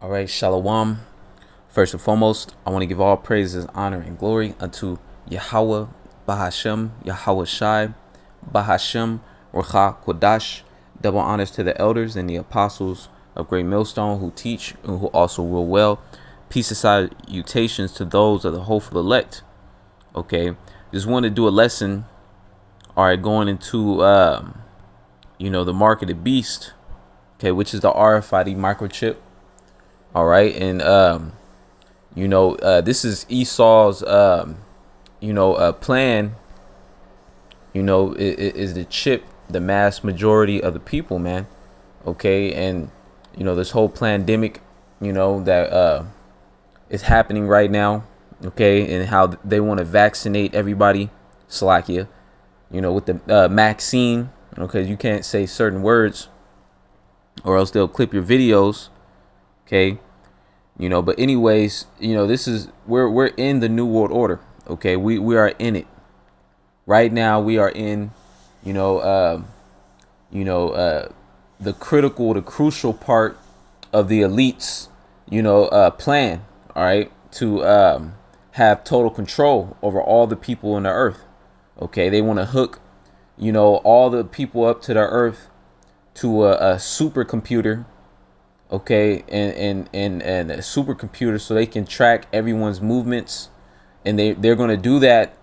All right, Shalom. First and foremost, I want to give all praises, honor, and glory unto Yahweh, Bahashem, Yahweh Shai, Bahashem, Ruach Kodash. Double honors to the elders and the apostles of Great Millstone who teach and who also rule well. Peace and salutations to those of the hopeful elect. Okay, just want to do a lesson. All right, going into the mark of the beast. Okay, which is the RFID microchip. All right, and this is Esau's plan. Is to chip the mass majority of the people, man. Okay, and this whole pandemic, that is happening right now. Okay, and how they want to vaccinate everybody, Slovakia, with the vaccine. Okay, you can't say certain words, or else they'll clip your videos. Okay. But anyways, this is we're in the new world order. Okay, we are in it right now. We are in, the crucial part of the elites, plan. All right, to have total control over all the people on the earth. Okay, they want to hook, all the people up to the earth to a supercomputer. Okay, and a supercomputer, so they can track everyone's movements, and they're going to do that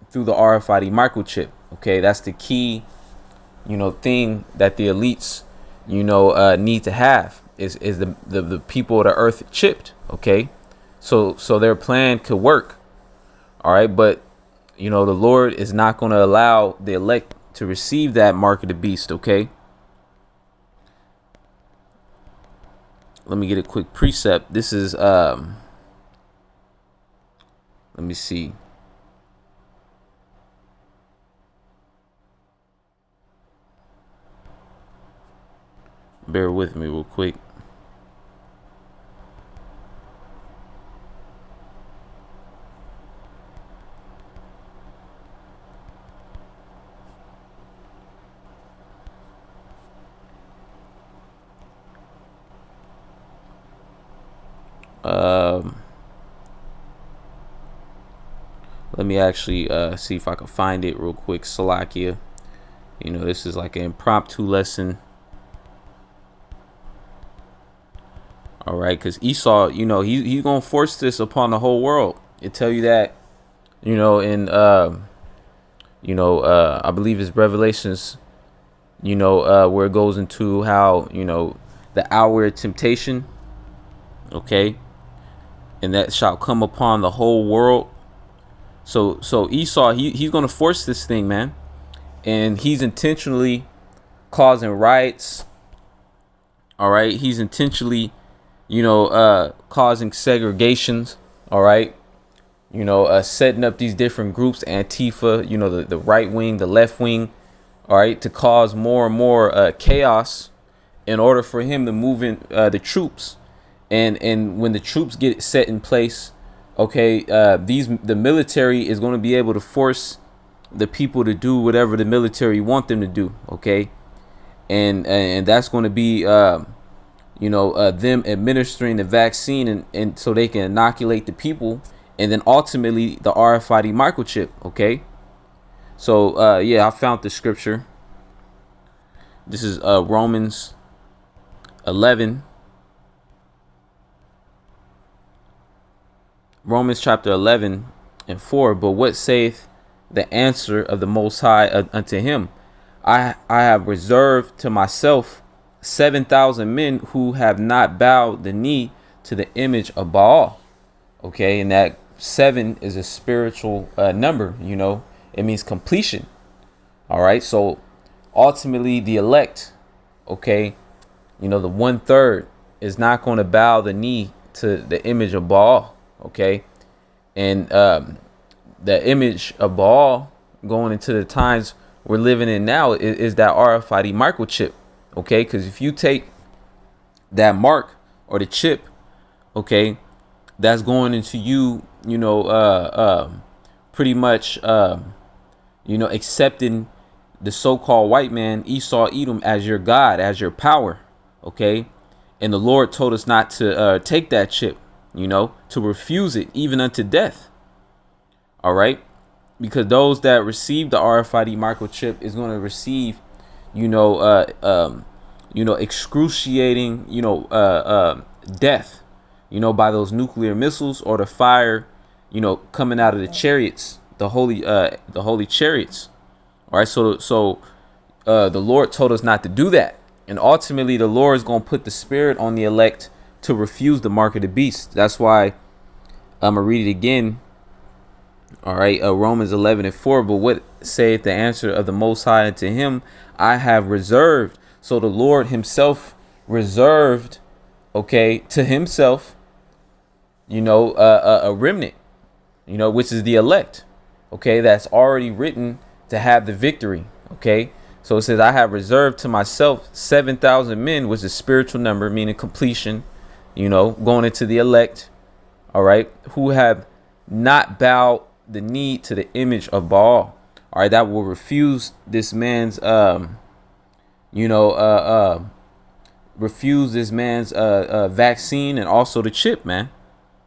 through the RFID microchip. Okay, that's the key thing that the elites need to have is the people of the earth chipped. Okay, so their plan could work. All right, but the Lord is not going to allow the elect to receive that mark of the beast. Okay, let me get a quick precept. This is let me see. Bear with me real quick. Let me actually see if I can find it real quick. Salakia. This is like an impromptu lesson. All right, because Esau, he's gonna force this upon the whole world. It tell you that, in I believe it's Revelations, where it goes into how the hour of temptation. Okay, and that shall come upon the whole world. So Esau, he's gonna force this thing, man, and he's intentionally causing riots. All right, he's intentionally, causing segregations. All right, setting up these different groups, Antifa, the right wing, the left wing. All right, to cause more and more chaos in order for him to move in the troops, and when the troops get set in place. Okay, the military is going to be able to force the people to do whatever the military want them to do. Okay, and that's going to be them administering the vaccine, and so they can inoculate the people, and then ultimately the RFID microchip. Okay, so I found the scripture. This is Romans 11. Romans chapter 11 and 4. But what saith the answer of the Most High unto him? I have reserved to myself 7,000 men who have not bowed the knee to the image of Baal. Okay, and that 7 is a spiritual number. It means completion. All right, so ultimately the elect, okay, the 1/3 is not going to bow the knee to the image of Baal. Okay, and the image of Baal going into the times we're living in now is that RFID microchip. Okay, because if you take that mark or the chip, okay, that's going into you, pretty much, accepting the so-called white man, Esau, Edom, as your God, as your power. Okay, And the Lord told us not to take that chip, to refuse it even unto death. All right. Because those that receive the RFID microchip is going to receive, excruciating, death, by those nuclear missiles or the fire, coming out of the chariots, the holy chariots. All right. So the Lord told us not to do that. And ultimately, the Lord is going to put the spirit on the elect to refuse the mark of the beast. That's why I'm going to read it again. All right. Romans 11:4. But what saith the answer of the Most High unto him? I have reserved. So the Lord himself reserved, to himself, a remnant, which is the elect. That's already written to have the victory. So it says, I have reserved to myself 7,000 men, which is spiritual number, meaning completion, going into the elect. All right. Who have not bowed the knee to the image of Baal. All right. That will refuse this man's, vaccine and also the chip, man.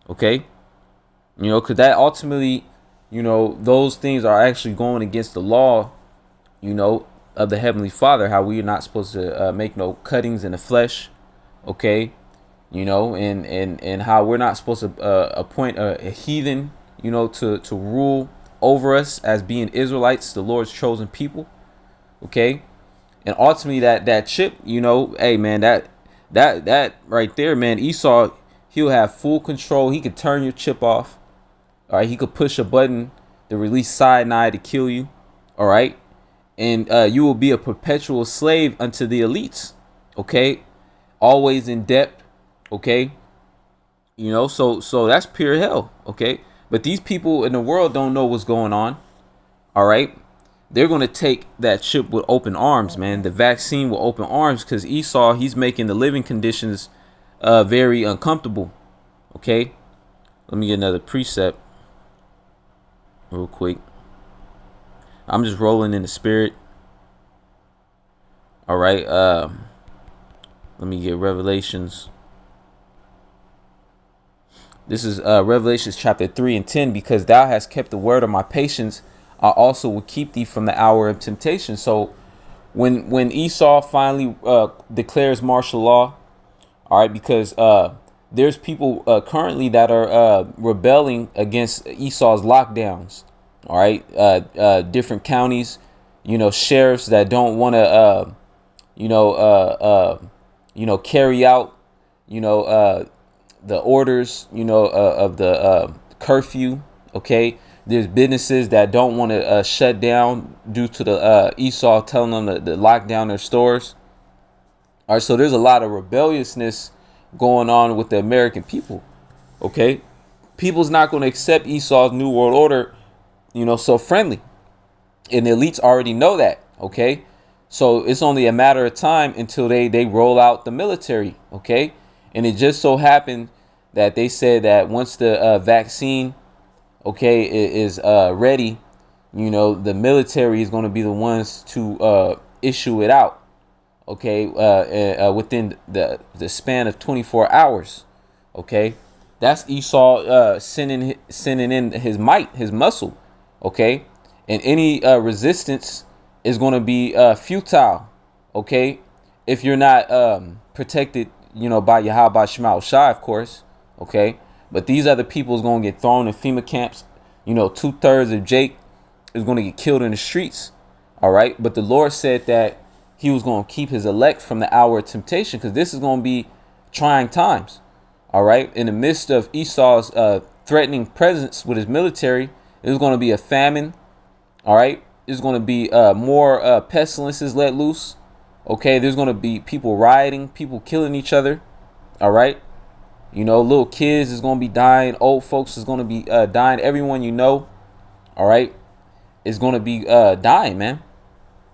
Because that ultimately, those things are actually going against the law, of the Heavenly Father, how we are not supposed to make no cuttings in the flesh, and how we're not supposed to appoint a heathen, to rule over us as being Israelites, the Lord's chosen people, and ultimately that chip, hey man, that right there, man, Esau, he'll have full control. He could turn your chip off. All right, he could push a button to release cyanide to kill you. All right. And you will be a perpetual slave unto the elites, always in debt, so that's pure hell, But these people in the world don't know what's going on, all right? They're going to take that chip with open arms, man. The vaccine with open arms, because Esau, he's making the living conditions very uncomfortable, Let me get another precept real quick. I'm just rolling in the spirit. All right. Let me get Revelations. This is Revelations chapter 3:10. Because thou hast kept the word of my patience, I also will keep thee from the hour of temptation. So when Esau finally declares martial law, all right, because there's people currently that are rebelling against Esau's lockdowns. All right, different counties, sheriffs that don't want to, carry out, the orders, of the curfew. There's businesses that don't want to shut down due to the Esau telling them to lock down their stores. All right, so there's a lot of rebelliousness going on with the American people. People's not going to accept Esau's new world order, so friendly. And the elites already know that, So it's only a matter of time until they roll out the military, And it just so happened that they said that once the vaccine, is ready, the military is going to be the ones to issue it out, within the span of 24 hours, That's Esau sending in his might, his muscle. And any resistance is going to be futile, if you're not protected, by Yahweh Shema Shai, of course, but these other people is going to get thrown in FEMA camps. 2/3 of Jake is going to get killed in the streets, all right? But the Lord said that he was going to keep his elect from the hour of temptation, because this is going to be trying times, all right? In the midst of Esau's threatening presence with his military, there's going to be a famine. All right. There's going to be more pestilences let loose. There's going to be people rioting, people killing each other. All right. Little kids is going to be dying. Old folks is going to be dying. Everyone all right, is going to be dying, man.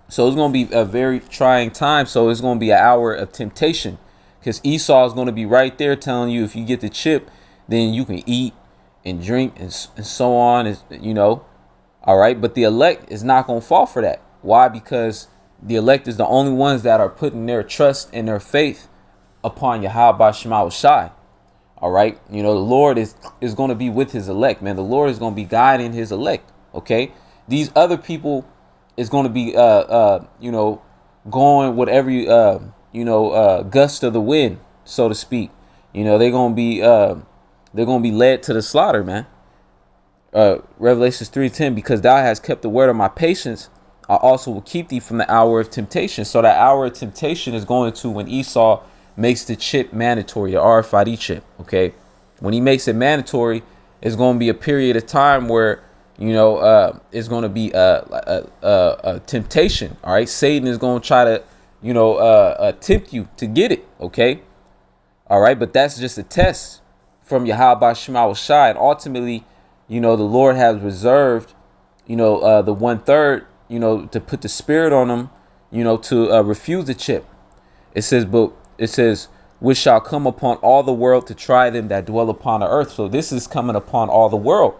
So it's going to be a very trying time. So it's going to be an hour of temptation, because Esau is going to be right there telling you, if you get the chip, then you can eat and drink and so on, all right. But the elect is not going to fall for that. Why? Because the elect is the only ones that are putting their trust and their faith upon Yahweh Shema Shai. All right. You know, the Lord is going to be with his elect, man. The Lord is going to be guiding his elect. OK, these other people is going to be, you know, going with every, you know, gust of the wind, so to speak. You know, they're going to be led to the slaughter, man. Revelations 3:10, because thou hast kept the word of my patience, I also will keep thee from the hour of temptation. So that hour of temptation is going to when Esau makes the chip mandatory, the RFID chip. Okay, when he makes it mandatory, it's going to be a period of time where, you know, it's going to be a temptation. All right, Satan is going to try to, you know, tempt you to get it. Okay, all right, but that's just a test from Yahweh Shema Shai, and ultimately, you know, the Lord has reserved, you know, the 1/3, you know, to put the spirit on them, you know, to refuse the chip. It says, which shall come upon all the world to try them that dwell upon the earth. So this is coming upon all the world.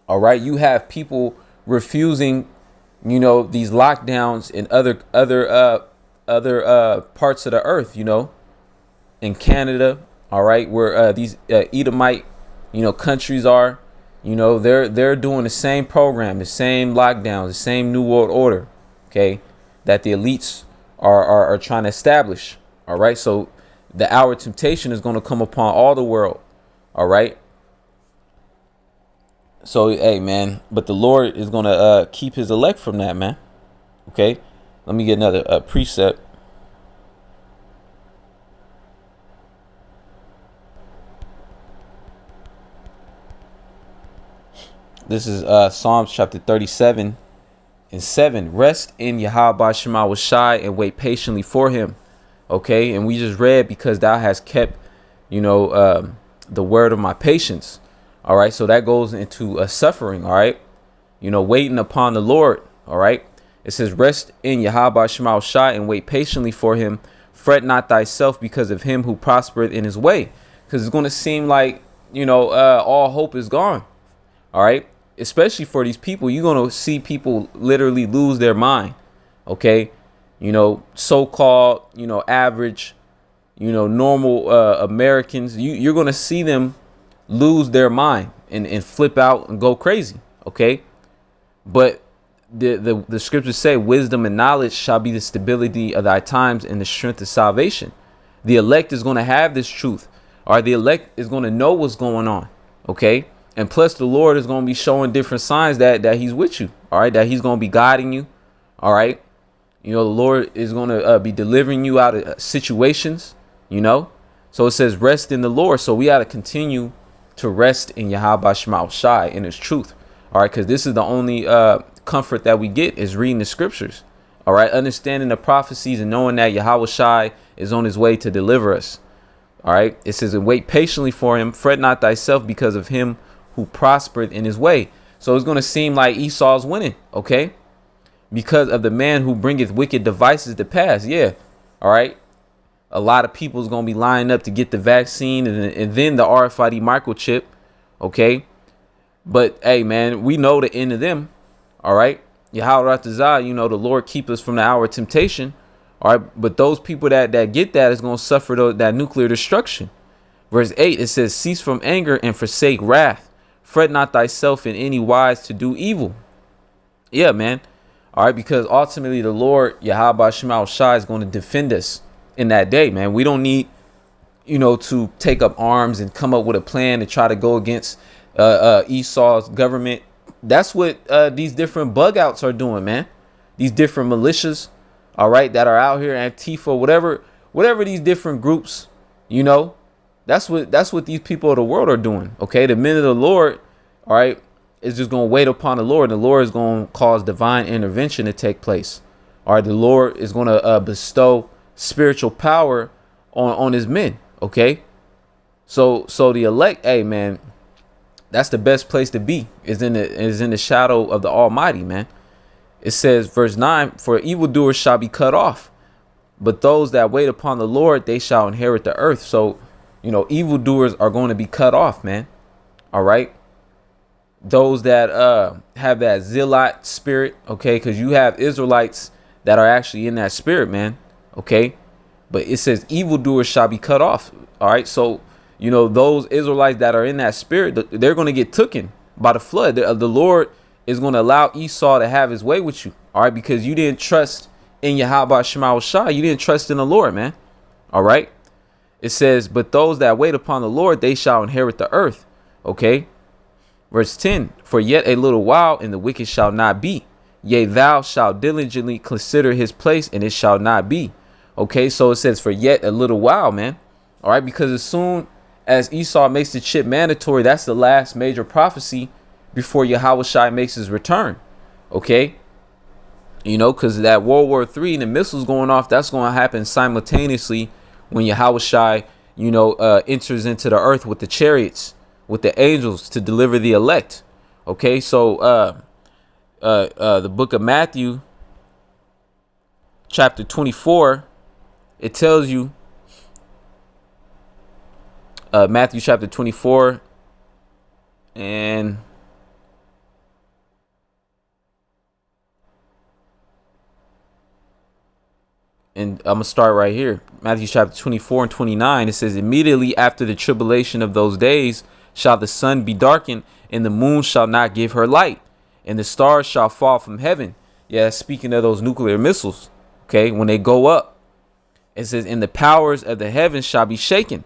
All right. You have people refusing, you know, these lockdowns in other parts of the earth, you know, in Canada. All right. Where these Edomite, you know, countries are, you know, they're doing the same program, the same lockdowns, the same New World Order. OK, that the elites are trying to establish. All right. So the hour of temptation is going to come upon all the world. All right. So, hey, man, but the Lord is going to keep his elect from that, man. OK, let me get another precept. This is Psalms chapter 37:7. Rest in Yahweh Shema Shai and wait patiently for him. OK, and we just read, because thou hast kept, you know, the word of my patience. All right. So that goes into suffering. All right. You know, waiting upon the Lord. All right. It says, rest in Yahweh Shema Shai and wait patiently for him. Fret not thyself because of him who prospereth in his way. Because it's going to seem like, you know, all hope is gone. All right. Especially for these people, you're going to see people literally lose their mind. OK, you know, so-called, you know, average, you know, normal Americans. You're going to see them lose their mind and flip out and go crazy. OK, but the scriptures say wisdom and knowledge shall be the stability of thy times and the strength of salvation. The elect is going to have this truth, or the elect is going to know what's going on. OK, and plus the Lord is going to be showing different signs that he's with you. All right, that he's going to be guiding you. All right. You know, the Lord is going to be delivering you out of situations, you know. So it says rest in the Lord. So we got to continue to rest in Yahweh Shema Shai, in his truth. All right, because this is the only comfort that we get is reading the scriptures. All right, understanding the prophecies and knowing that Yahweh Shai is on his way to deliver us. All right, it says, and wait patiently for him. Fret not thyself because of him who prospered in his way. So it's going to seem like Esau's winning. OK, because of the man who bringeth wicked devices to pass. Yeah. All right. A lot of people is going to be lining up to get the vaccine and then the RFID microchip. OK, but hey, man, we know the end of them. All right. Yahweh Ratazah, you know, the Lord keep us from the hour of temptation. All right. But those people that get that is going to suffer that nuclear destruction. Verse 8, it says, cease from anger and forsake wrath. Fret not thyself in any wise to do evil. Yeah, man. All right. Because ultimately the Lord, Yahweh Shema Shai, is going to defend us in that day, man. We don't need, you know, to take up arms and come up with a plan to try to go against Esau's government. That's what these different bug outs are doing, man. These different militias, all right, that are out here, Antifa, whatever these different groups, you know, that's what these people of the world are doing. OK, the men of the Lord, all right, is just going to wait upon the Lord. And the Lord is going to cause divine intervention to take place. All right, the Lord is going to bestow spiritual power on his men. OK, so the elect, hey, man, that's the best place to be, is in the shadow of the Almighty, man. It says, verse 9, for evildoers shall be cut off, but those that wait upon the Lord, they shall inherit the earth. So, you know, evildoers are going to be cut off, man. All right. Those that have that zealot spirit, okay, because you have Israelites that are actually in that spirit, man. Okay. but it says evildoers shall be cut off. All right, so those Israelites that are in that spirit, they're going to get taken by the flood. The Lord is going to allow Esau to have his way with you. All right, because you didn't trust in Yahweh Shema Shai. You didn't trust in the Lord, man. All right. It says, but those that wait upon the Lord, they shall inherit the earth. Okay. Verse 10, for yet a little while, and the wicked shall not be. Yea, thou shalt diligently consider his place, and it shall not be. Okay, so it says for yet a little while, man. All right, because as soon as Esau makes the chip mandatory, that's the last major prophecy before Yahweh Shai makes his return. Okay, because that World War III and the missiles going off, that's going to happen simultaneously when Yahweh Shai, enters into the earth with the chariots, with the angels to deliver the elect. Okay, so the book of Matthew, chapter 24, it tells you, Matthew chapter 24, and I'm going to start right here. Matthew chapter 24 and 29, it says, immediately after the tribulation of those days shall the sun be darkened, and the moon shall not give her light, and the stars shall fall from heaven. Yeah, speaking of those nuclear missiles, okay, when they go up, it says, and the powers of the heavens shall be shaken,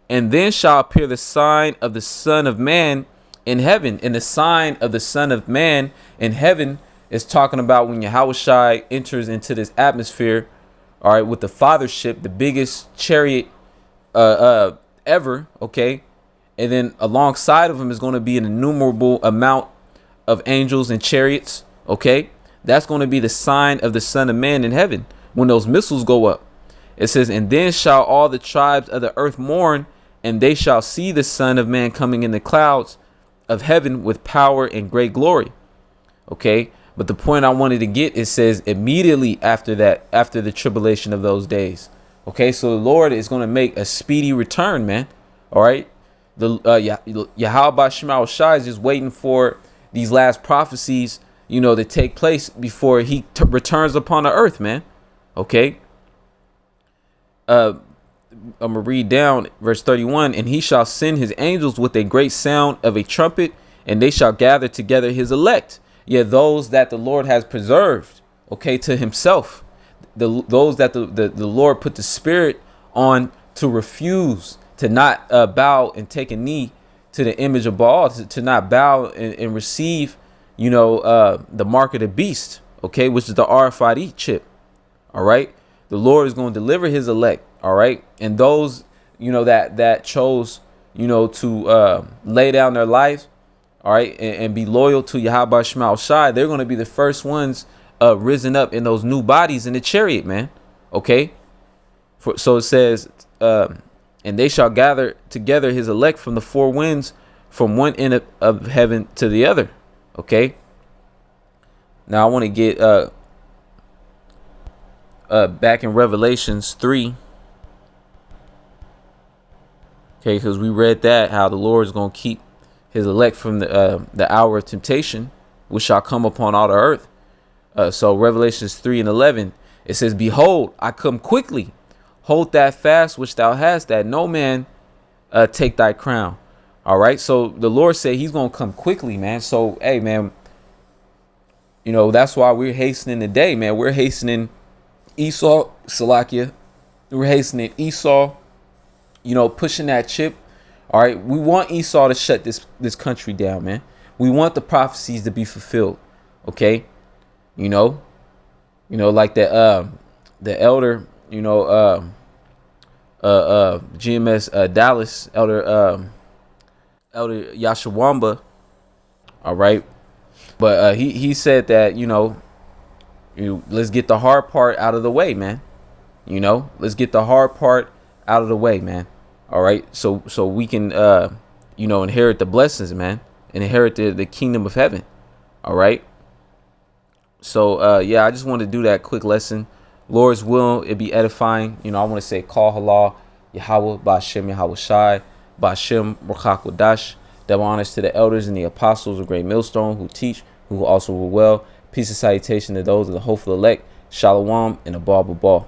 and then shall appear the sign of the Son of Man in heaven. And the sign of the Son of Man in heaven is talking about when Yahweh Shai enters into this atmosphere, all right, with the fathership, the biggest chariot ever, okay, and then alongside of him is going to be an innumerable amount of angels and chariots, okay. That's going to be the sign of the Son of Man in heaven when those missiles go up. It says, and then shall all the tribes of the earth mourn, and they shall see the Son of Man coming in the clouds of heaven with power and great glory. Okay, but the point I wanted to get, it says immediately after that, after the tribulation of those days. Okay, so the Lord is going to make a speedy return, man. All right, the Yahweh Shema Shai is just waiting for these last prophecies, to take place before he returns upon the earth, man. Okay. I'm gonna read down verse 31, and he shall send his angels with a great sound of a trumpet, and they shall gather together his elect, those that the Lord has preserved, okay, to himself, those that the Lord put the spirit on to refuse, to not bow and take a knee to the image of Baal, to not bow and receive, the mark of the beast, okay, which is the RFID chip. All right, the Lord is going to deliver his elect. All right, and those that chose to lay down their lives, all right, and be loyal to Yahweh Shema Shai, they're going to be the first ones risen up in those new bodies in the chariot, man. Okay, so it says, and they shall gather together his elect from the four winds, from one end of heaven to the other. Okay, now I want to get back in Revelations 3. Okay, because we read that, how the Lord is going to keep his elect from the hour of temptation, which shall come upon all the earth. So Revelations 3 and 11, it says, behold, I come quickly. Hold that fast which thou hast, that no man take thy crown. All right, so the Lord said he's going to come quickly, man. So, hey, man, that's why we're hastening the day, man. We're hastening Esau, Salakia. We're hastening Esau, pushing that chip. All right, we want Esau to shut this country down, man. We want the prophecies to be fulfilled. Okay, like the elder, GMS Dallas elder Yashawamba. All right, but he said that let's get the hard part out of the way, man. Let's get the hard part out of the way, man. All right, so we can inherit the blessings, man, and inherit the kingdom of heaven. All right, so I just want to do that quick lesson. Lord's will, it be edifying. I want to say call halal Yahweh Ba'Shem Yahweh Shai Ba'Shem Ruach Kodash. Double honors to the elders and the apostles of Great Millstone who teach, who also rule well. Peace and salutation to those of the hopeful elect. Shalom and a ball.